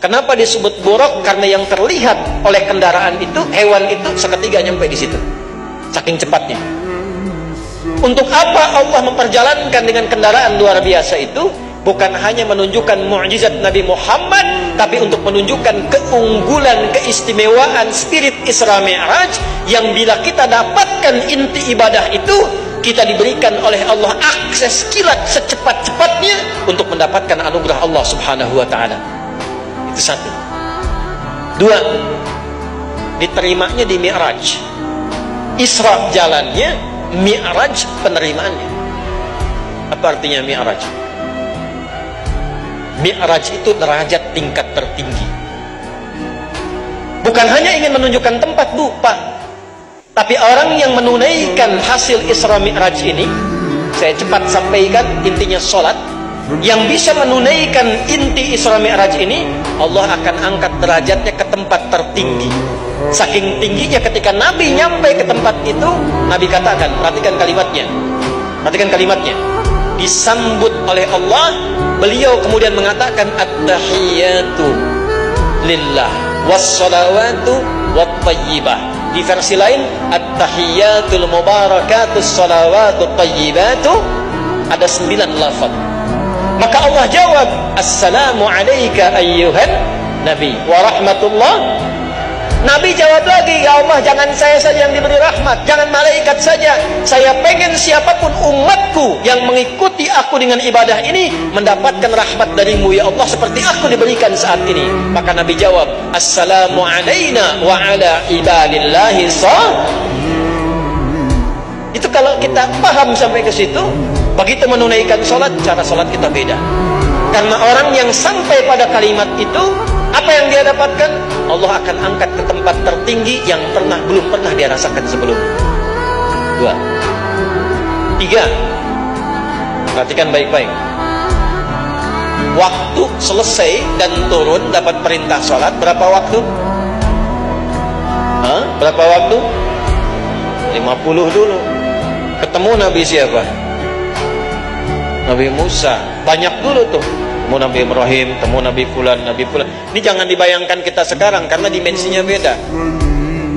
Kenapa disebut buraq? Karena yang terlihat oleh kendaraan itu, hewan itu, seketika nyampe di situ. Saking cepatnya. Untuk apa Allah memperjalankan dengan kendaraan luar biasa itu? Bukan hanya menunjukkan mukjizat Nabi Muhammad, tapi untuk menunjukkan keunggulan, keistimewaan spirit Isra Mi'raj, yang bila kita dapatkan inti ibadah itu, kita diberikan oleh Allah akses kilat secepat-cepatnya untuk mendapatkan anugerah Allah Subhanahu wa ta'ala. Itu satu. Dua, diterimanya di Mi'raj. Isra jalannya, Mi'raj penerimaannya. Apa artinya Mi'raj? Mi'raj itu derajat tingkat tertinggi. Bukan hanya ingin menunjukkan tempat, Bu, Pak, tapi orang yang menunaikan hasil Isra Mi'raj ini, saya cepat sampaikan, intinya sholat. Yang bisa menunaikan inti Isra Mi'raj ini, Allah akan angkat derajatnya ke tempat tertinggi. Saking tingginya ketika Nabi nyampe ke tempat itu, Nabi katakan, perhatikan kalimatnya, disambut oleh Allah. Beliau kemudian mengatakan, at-tahiyyatu lillah was-salawatu wat-tayyibah. Di versi lain, at-tahiyyatul mubarakatus salawatut tayyibatu. Ada 9 lafaz. Maka Allah jawab, assalamu alayka ayyuhan nabi wa rahmatullah. Nabi jawab lagi, ya Allah, jangan saya saja yang diberi rahmat, jangan malaikat saja. Saya pengen siapapun umatku yang mengikuti aku dengan ibadah ini mendapatkan rahmat darimu ya Allah, seperti aku diberikan saat ini. Maka Nabi jawab, assalamu alayna wa ala ibadillahi Itu kalau kita paham sampai ke situ, begitu menunaikan sholat, cara sholat kita beda. Karena orang yang sampai pada kalimat itu, apa yang dia dapatkan? Allah akan angkat ke tempat tertinggi yang belum pernah dia rasakan sebelumnya. 2. 3. Perhatikan baik-baik. Waktu selesai dan turun dapat perintah sholat, berapa waktu? Berapa waktu? 50 dulu. Ketemu Nabi siapa? Nabi Musa. Banyak dulu tuh. Temu Nabi Ibrahim, temu Nabi Fulan, Nabi Fulan. Ini jangan dibayangkan kita sekarang, karena dimensinya beda,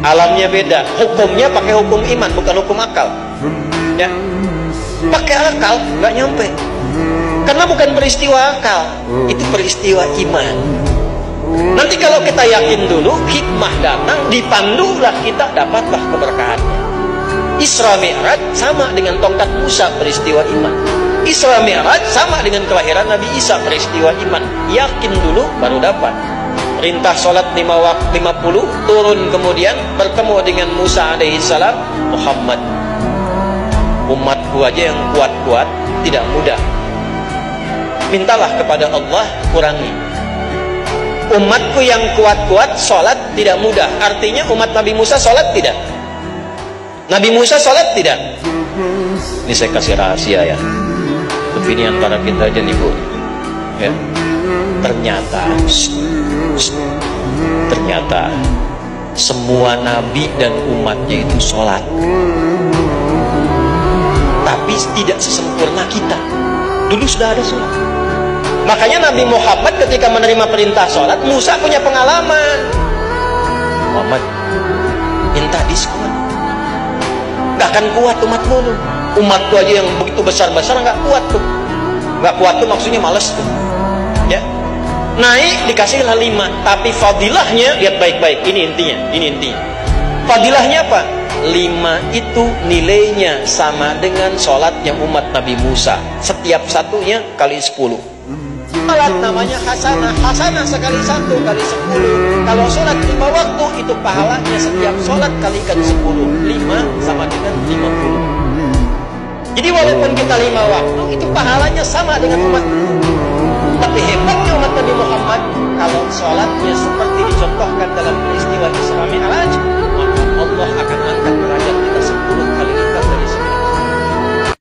alamnya beda, hukumnya pakai hukum iman, bukan hukum akal. Ya, pakai akal nggak nyampe, karena bukan peristiwa akal, itu peristiwa iman. Nanti kalau kita yakin dulu, hikmah datang, dipandulah kita, dapatlah keberkahannya. Isra Mi'raj sama dengan tongkat Musa, peristiwa iman. Isra Mi'raj sama dengan kelahiran Nabi Isa, peristiwa iman. Yakin dulu baru dapat. Perintah sholat 50, turun kemudian bertemu dengan Musa alaihissalam. Muhammad, umatku aja yang kuat-kuat tidak mudah. Mintalah kepada Allah kurangi. Umatku yang kuat-kuat sholat tidak mudah. Artinya umat Nabi Musa sholat tidak? Nabi Musa sholat tidak? Ini saya kasih rahasia ya. Ini antara kita aja nih, Bu, ya. Ternyata semua nabi dan umatnya itu sholat, tapi tidak sesempurna kita. Dulu sudah ada sholat. Makanya Nabi Muhammad ketika menerima perintah sholat, Musa punya pengalaman. Muhammad, minta diskon, gak akan kuat umatmu lu. Umatku aja yang begitu besar-besar nggak kuat tuh. Nggak kuat tuh maksudnya males tuh. Ya. Naik dikasihlah 5, tapi fadilahnya lihat baik-baik. Ini intinya. Fadilahnya apa? 5 itu nilainya sama dengan sholatnya umat Nabi Musa. Setiap satunya kali 10. Sholat namanya hasanah. Hasanah sekali 1 kali 10. Kalau sholat 5 waktu itu pahalanya setiap sholat kalikan 10. 5 sama dengan 50. Jadi walaupun kita 5 waktu, itu pahalanya sama dengan umat. Tapi hebat